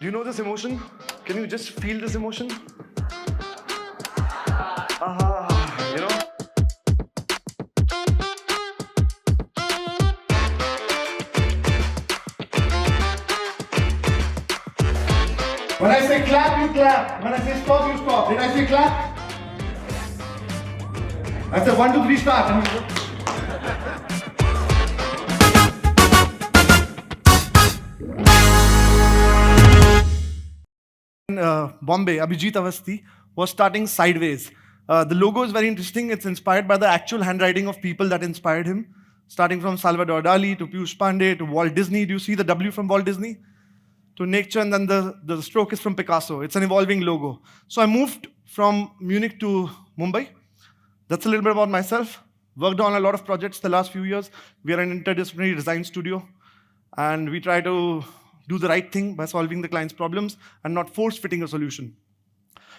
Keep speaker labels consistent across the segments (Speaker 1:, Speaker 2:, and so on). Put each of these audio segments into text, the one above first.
Speaker 1: Do you know this emotion? Can you just feel this emotion? You know?
Speaker 2: When I say clap, you clap. When I say stop, you stop. Did I say clap? I said 1, 2, 3, start.
Speaker 1: In Bombay, Abhijit Avasthi was starting sideways. The logo is very interesting. It's inspired by the actual handwriting of people that inspired him, starting from Salvador Dali to Piyush Pandey to Walt Disney. Do you see the W from Walt Disney? To nature, and then the stroke is from Picasso. It's an evolving logo. So I moved from Munich to Mumbai. That's a little bit about myself. Worked on a lot of projects the last few years. We are an interdisciplinary design studio, and we try to do the right thing by solving the client's problems and not force-fitting a solution.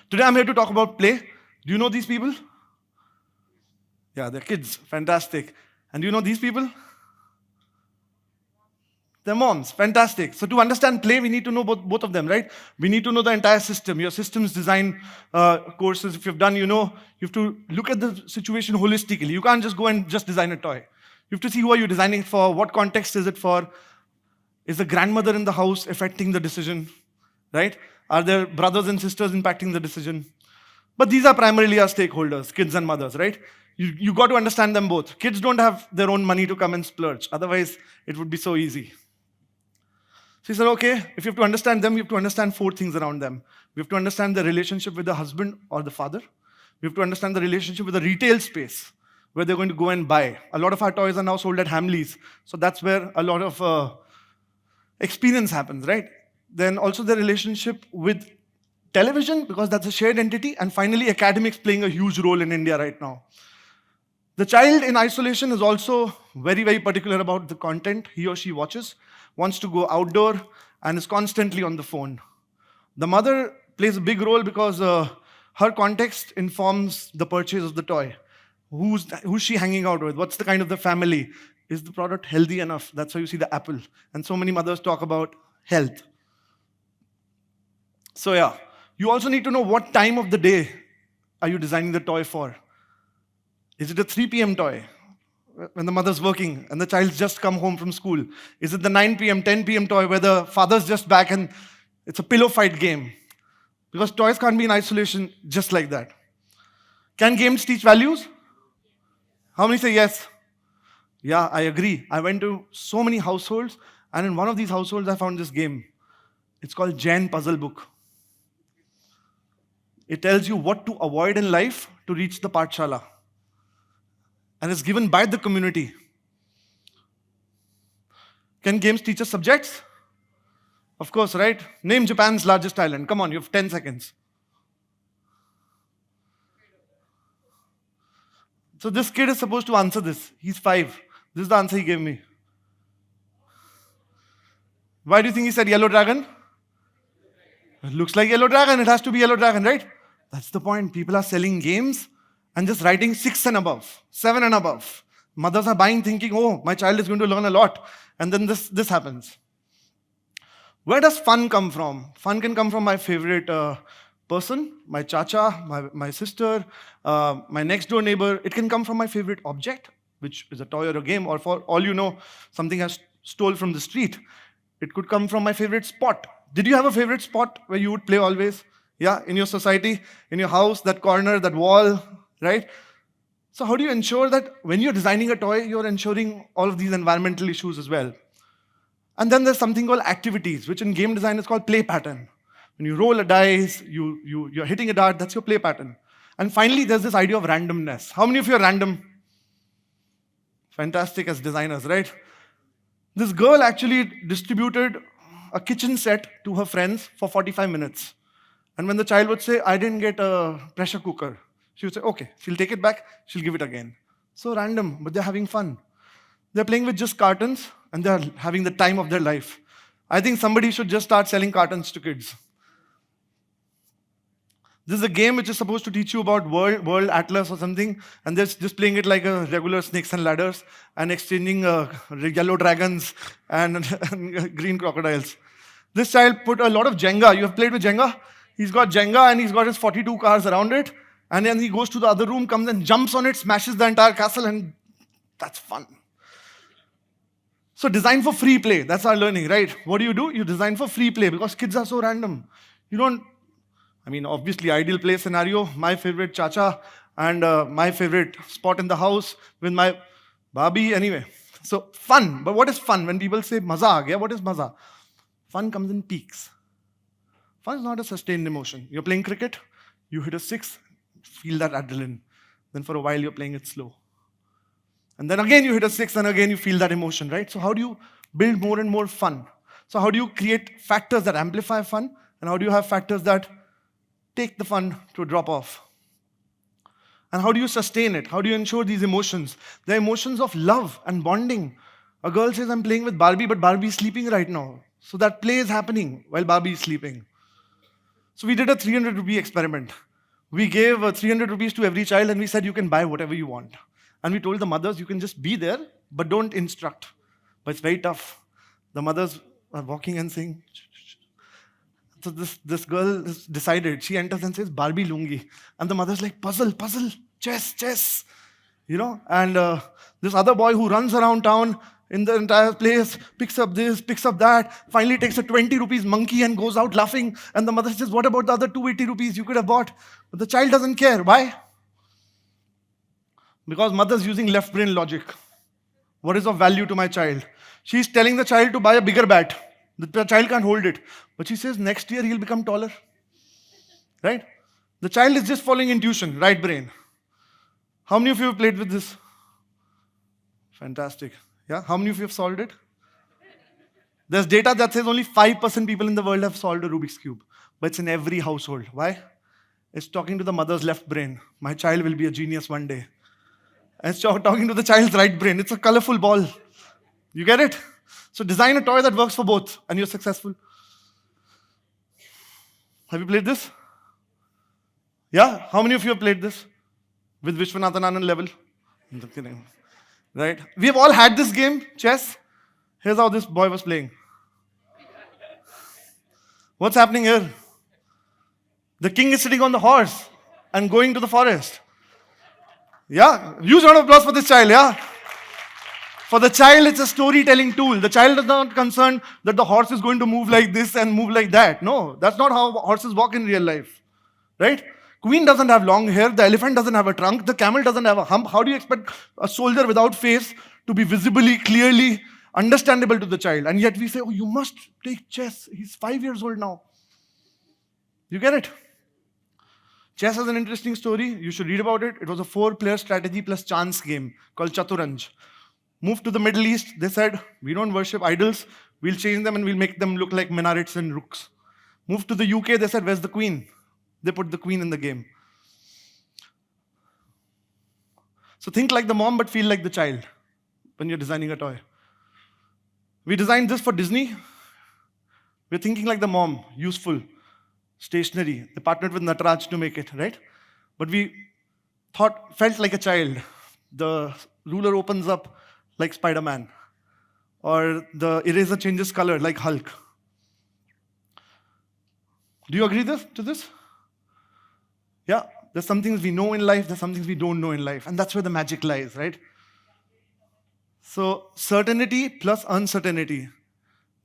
Speaker 1: Today I'm here to talk about play. Do you know these people? Yeah, they're kids. Fantastic. And do you know these people? They're moms. Fantastic. So to understand play, we need to know both of them, right? We need to know the entire system. Your systems design courses, if you've done, you know, you have to look at the situation holistically. You can't just go and just design a toy. You have to see who are you designing for, what context is it for. Is the grandmother in the house affecting the decision, right? Are there brothers and sisters impacting the decision? But these are primarily our stakeholders, kids and mothers, right? You got to understand them both. Kids don't have their own money to come and splurge. Otherwise, it would be so easy. So he said, okay, if you have to understand them, you have to understand 4 things around them. We have to understand the relationship with the husband or the father. We have to understand the relationship with the retail space, where they're going to go and buy. A lot of our toys are now sold at Hamleys. So that's where a lot of experience happens, right? Then also the relationship with television, because that's a shared entity. And finally, academics playing a huge role in India right now. The child in isolation is also very, very particular about the content he or she watches, wants to go outdoor, and is constantly on the phone. The mother plays a big role because her context informs the purchase of the toy. Who's she hanging out with? What's the kind of the family? Is the product healthy enough? That's why you see the apple. And so many mothers talk about health. So yeah, you also need to know what time of the day are you designing the toy for. Is it a 3 p.m. toy when the mother's working and the child's just come home from school? Is it the 9 p.m., 10 p.m. toy where the father's just back and it's a pillow fight game? Because toys can't be in isolation just like that. Can games teach values? How many say yes? Yeah, I agree. I went to so many households, and in one of these households, I found this game. It's called Jain Puzzle Book. It tells you what to avoid in life to reach the Pathshala. And it's given by the community. Can games teach us subjects? Of course, right? Name Japan's largest island. Come on, you have 10 seconds. So this kid is supposed to answer this. He's 5. This is the answer he gave me. Why do you think he said yellow dragon? It looks like yellow dragon. It has to be yellow dragon, right? That's the point. People are selling games and just writing 6 and above, 7 and above. Mothers are buying thinking, oh, my child is going to learn a lot. And then this happens. Where does fun come from? Fun can come from my favorite person, my chacha, my sister, my next door neighbor. It can come from my favorite object, which is a toy or a game, or for all you know, something has stole from the street. It could come from my favorite spot. Did you have a favorite spot where you would play always? Yeah, in your society, in your house, that corner, that wall, right? So how do you ensure that when you're designing a toy, you're ensuring all of these environmental issues as well? And then there's something called activities, which in game design is called play pattern. When you roll a dice, you're hitting a dart, that's your play pattern. And finally, there's this idea of randomness. How many of you are random? Fantastic as designers, right? This girl actually distributed a kitchen set to her friends for 45 minutes. And when the child would say, I didn't get a pressure cooker, she would say, okay, she'll take it back, she'll give it again. So random, but they're having fun. They're playing with just cartons, and they're having the time of their life. I think somebody should just start selling cartons to kids. This is a game which is supposed to teach you about world atlas or something, and they're just playing it like a regular snakes and ladders and exchanging yellow dragons and green crocodiles. This child put a lot of Jenga. You have played with Jenga? He's got Jenga and he's got his 42 cars around it. And then he goes to the other room, comes and jumps on it, smashes the entire castle, and that's fun. So design for free play. That's our learning, right? What do? You design for free play because kids are so random. You don't, obviously, ideal play scenario, my favorite chacha and my favorite spot in the house with my Barbie. Anyway, so fun. But what is fun? When people say maza aa gaya, what is maza? Fun comes in peaks. Fun is not a sustained emotion. You're playing cricket, you hit a six, feel that adrenaline. Then for a while, you're playing it slow. And then again, you hit a six, and again, you feel that emotion, right? So how do you build more and more fun? So how do you create factors that amplify fun? And how do you have factors that take the fun to a drop off? And how do you sustain it? How do you ensure these emotions? The emotions of love and bonding. A girl says, I'm playing with Barbie, but Barbie is sleeping right now. So that play is happening while Barbie is sleeping. So we did a 300 rupee experiment. We gave 300 rupees to every child and we said, you can buy whatever you want. And we told the mothers, you can just be there, but don't instruct. But it's very tough. The mothers are walking and saying, so this girl has decided. She enters and says, Barbie lungi. And the mother's like, puzzle, chess. And this other boy who runs around town in the entire place, picks up this, picks up that, finally takes a 20 rupees monkey and goes out laughing. And the mother says, what about the other 280 rupees you could have bought? But the child doesn't care. Why? Because mother's using left brain logic. What is of value to my child? She's telling the child to buy a bigger bat. The child can't hold it. But she says next year he'll become taller. Right? The child is just following intuition, right brain. How many of you have played with this? Fantastic. Yeah? How many of you have solved it? There's data that says only 5% people in the world have solved a Rubik's Cube. But it's in every household. Why? It's talking to the mother's left brain. My child will be a genius one day. And it's talking to the child's right brain. It's a colorful ball. You get it? So design a toy that works for both and you're successful. Have you played this? Yeah? How many of you have played this? With Vishwanathan Anand level? I'm just kidding. Right? We have all had this game, chess. Here's how this boy was playing. What's happening here? The king is sitting on the horse and going to the forest. Yeah? Huge round of applause for this child, yeah? For the child, it's a storytelling tool. The child is not concerned that the horse is going to move like this and move like that. No, that's not how horses walk in real life. Right? Queen doesn't have long hair. The elephant doesn't have a trunk. The camel doesn't have a hump. How do you expect a soldier without face to be visibly, clearly understandable to the child? And yet we say, oh, you must take chess. He's 5 years old now. You get it? Chess has an interesting story. You should read about it. It was a 4-player strategy plus chance game called Chaturanj. Moved to the Middle East. They said, we don't worship idols. We'll change them and we'll make them look like minarets and rooks. Moved to the UK. They said, where's the queen? They put the queen in the game. So think like the mom, but feel like the child when you're designing a toy. We designed this for Disney. We're thinking like the mom, useful, stationary. They partnered with Nataraj to make it, right? But we felt like a child. The ruler opens up like Spider-Man. Or the eraser changes color like Hulk. Do you agree to this? Yeah, there's some things we know in life, there's some things we don't know in life. And that's where the magic lies, right? So certainty plus uncertainty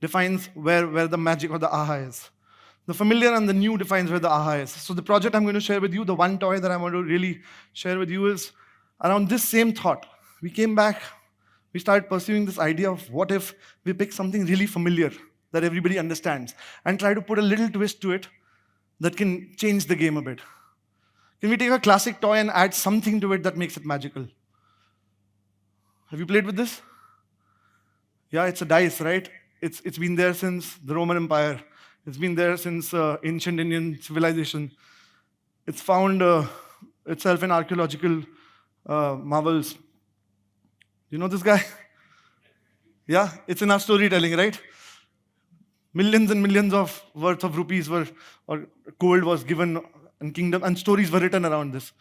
Speaker 1: defines where the magic or the aha is. The familiar and the new defines where the aha is. So the project I'm going to share with you, the one toy that I want to really share with you is around this same thought. We came back, we started pursuing this idea of what if we pick something really familiar that everybody understands and try to put a little twist to it that can change the game a bit. Can we take a classic toy and add something to it that makes it magical? Have you played with this? Yeah, it's a dice, right? It's been there since the Roman Empire. It's been there since ancient Indian civilization. It's found itself in archaeological marvels. You know this guy? Yeah, it's in our storytelling, right? Millions and millions of worth of rupees or gold was given and kingdom and stories were written around this.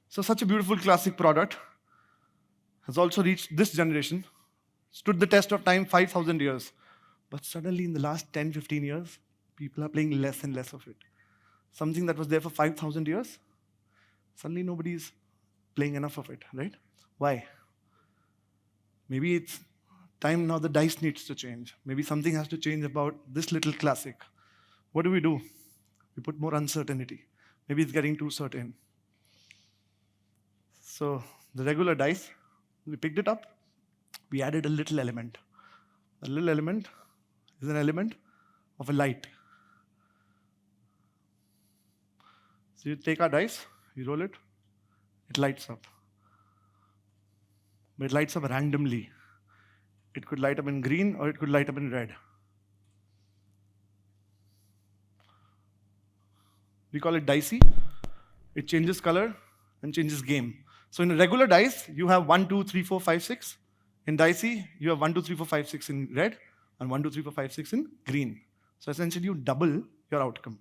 Speaker 1: So such a beautiful classic product has also reached this generation, stood the test of time 5,000 years. But suddenly in the last 10, 15 years, people are playing less and less of it. Something that was there for 5,000 years, suddenly nobody's playing enough of it, right? Why? Maybe it's time now the dice needs to change. Maybe something has to change about this little classic. What do? We put more uncertainty. Maybe it's getting too certain. So the regular dice, we picked it up, we added a little element. A little element is an element of a light. So you take our dice, you roll it, it lights up. But it lights up randomly. It could light up in green or it could light up in red. We call it dicey. It changes color and changes game. So in a regular dice, you have 1, 2, 3, 4, 5, 6. In dicey, you have 1, 2, 3, 4, 5, 6 in red and 1, 2, 3, 4, 5, 6 in green. So essentially, you double your outcome.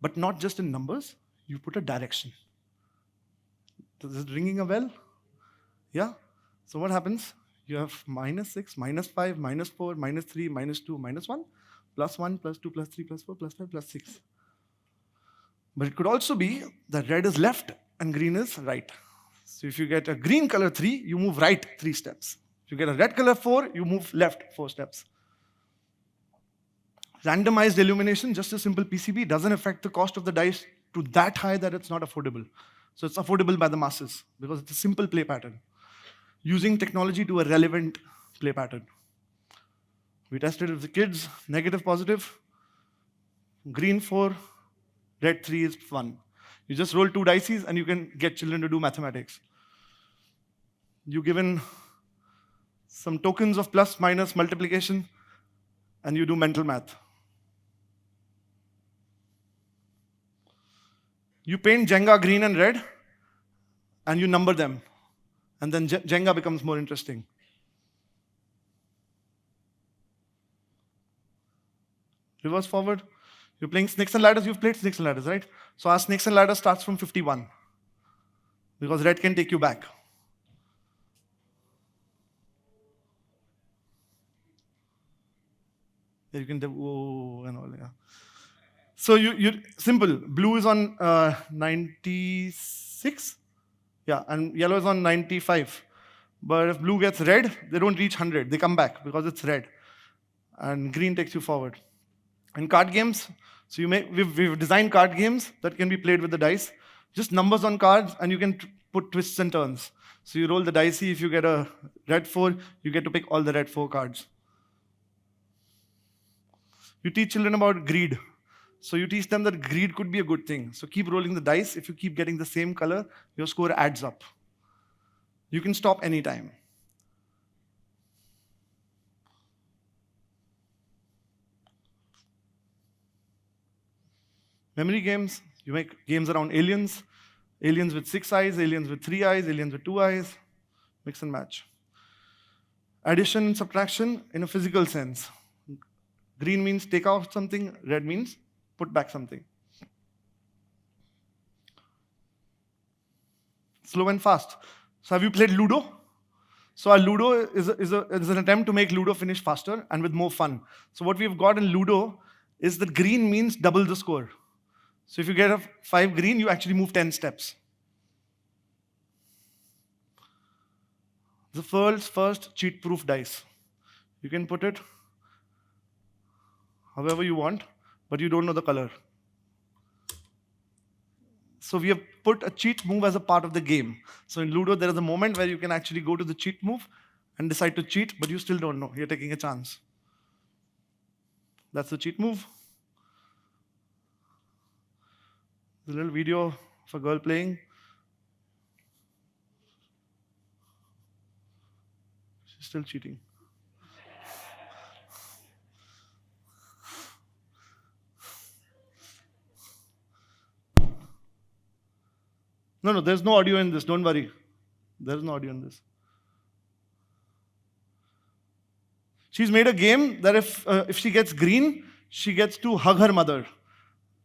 Speaker 1: But not just in numbers, you put a direction. Is it ringing a bell? Yeah? So what happens? You have -6, -5, -4, -3, -2, -1, +1, +2, +3, +4, +5, +6. But it could also be that red is left and green is right. So if you get a green color 3, you move right 3 steps. If you get a red color 4, you move left 4 steps. Randomized illumination, just a simple PCB, doesn't affect the cost of the dice to that high that it's not affordable. So it's affordable by the masses because it's a simple play pattern. Using technology to a relevant play pattern. We tested it with the kids, negative, positive, green 4, red 3 is fun. You just roll 2 dices and you can get children to do mathematics. You given some tokens of plus, minus, multiplication, and you do mental math. You paint Jenga green and red, and you number them. And then Jenga becomes more interesting. Reverse forward. You're playing snakes and ladders. You've played snakes and ladders, right? So our snakes and ladders starts from 51. Because red can take you back. You can do, oh, and all, yeah. So you simple. Blue is on 96. Yeah, and yellow is on 95. But if blue gets red, they don't reach 100. They come back because it's red. And green takes you forward. In card games, so we've designed card games that can be played with the dice. Just numbers on cards, and you can put twists and turns. So you roll the dicey. If you get a red 4, you get to pick all the red 4 cards. You teach children about greed. So you teach them that greed could be a good thing. So keep rolling the dice. If you keep getting the same color, your score adds up. You can stop anytime. Memory games, you make games around aliens. Aliens with 6 eyes, aliens with 3 eyes, aliens with 2 eyes. Mix and match. Addition and subtraction in a physical sense. Green means take out something, red means put back something. Slow and fast. So have you played Ludo? So our Ludo is an attempt to make Ludo finish faster and with more fun. So what we've got in Ludo is that green means double the score. So if you get a 5 green, you actually move 10 steps. The first cheat-proof dice. You can put it however you want, but you don't know the color. So we have put a cheat move as a part of the game. So in Ludo, there is a moment where you can actually go to the cheat move and decide to cheat, but you still don't know. You're taking a chance. That's the cheat move. The little video of a girl playing. She's still cheating. No, there's no audio in this. Don't worry. There's no audio in this. She's made a game that if she gets green, she gets to hug her mother.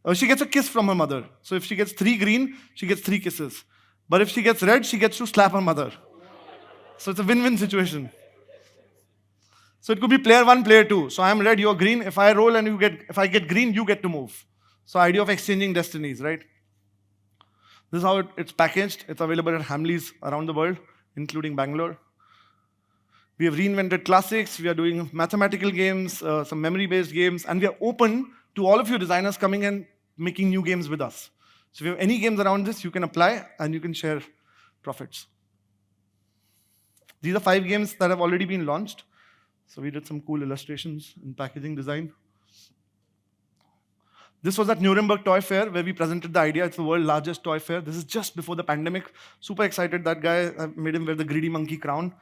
Speaker 1: Or she gets a kiss from her mother. So if she gets 3 green, she gets 3 kisses. But if she gets red, she gets to slap her mother. So it's a win-win situation. So it could be player 1, player 2. So I'm red, you're green. If I roll and if I get green, you get to move. So idea of exchanging destinies, right? This is how it's packaged. It's available at Hamleys around the world, including Bangalore. We have reinvented classics. We are doing mathematical games, some memory-based games, and we are open to all of you designers coming and making new games with us. So if you have any games around this, you can apply and you can share profits. These are 5 games that have already been launched. So we did some cool illustrations in packaging design. This was at Nuremberg Toy Fair where we presented the idea. It's the world's largest toy fair. This is just before the pandemic. Super excited. That guy, I made him wear the greedy monkey crown.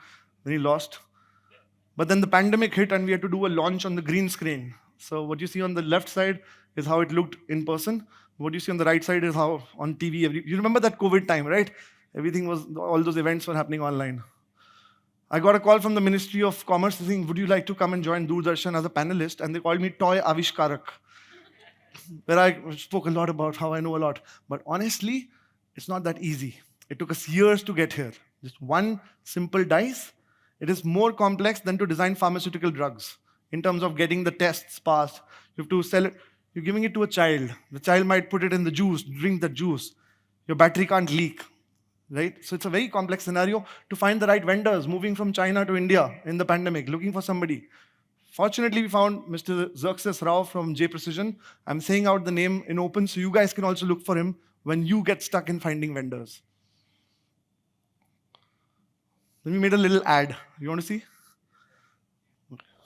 Speaker 1: Then he lost. But then the pandemic hit and we had to do a launch on the green screen. So what you see on the left side is how it looked in person. What you see on the right side is how on TV. You remember that COVID time, right? Everything was, all those events were happening online. I got a call from the Ministry of Commerce saying, would you like to come and join Doordarshan as a panelist? And they called me Toy Avishkarak, where I spoke a lot about how I know a lot. But honestly, it's not that easy. It took us years to get here. Just one simple dice. It is more complex than to design pharmaceutical drugs in terms of getting the tests passed. You have to sell it. You're giving it to a child. The child might put it in the juice, drink the juice. Your battery can't leak, right? So it's a very complex scenario to find the right vendors moving from China to India in the pandemic, looking for somebody. Fortunately, we found Mr. Xerxes Rao from J Precision. I'm saying out the name in open so you guys can also look for him when you get stuck in finding vendors. Then we made a little ad. You want to see?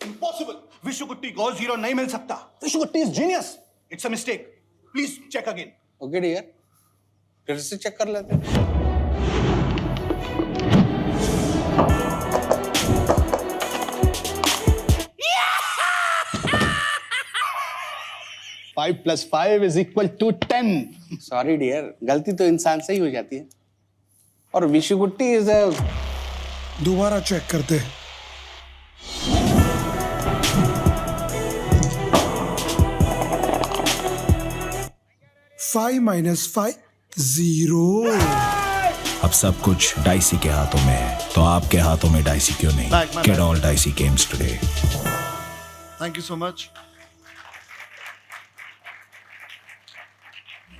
Speaker 3: Impossible. Vishugutti को 0 नहीं मिल सकता. Vishugutti is genius. It's a mistake. Please check again.
Speaker 4: Okay dear. फिर से check कर लेते हैं.
Speaker 3: 5 plus 5 is equal to 10.
Speaker 4: Sorry dear. गलती तो इंसान से ही हो जाती है. और विशुगुट्टी is a.
Speaker 5: दोबारा चेक करते हैं. 5 minus 5 0.
Speaker 6: अब सब कुछ डाइसी के हाथों में है, तो आपके हाथों में डाइसी क्यों नहीं? Get all dicey games today.
Speaker 1: Thank you so much.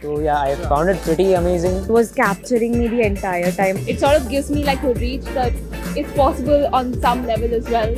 Speaker 7: So yeah, I found it pretty amazing.
Speaker 8: It was capturing me the entire time.
Speaker 9: It sort of gives me like a reach that it's possible on some level as well.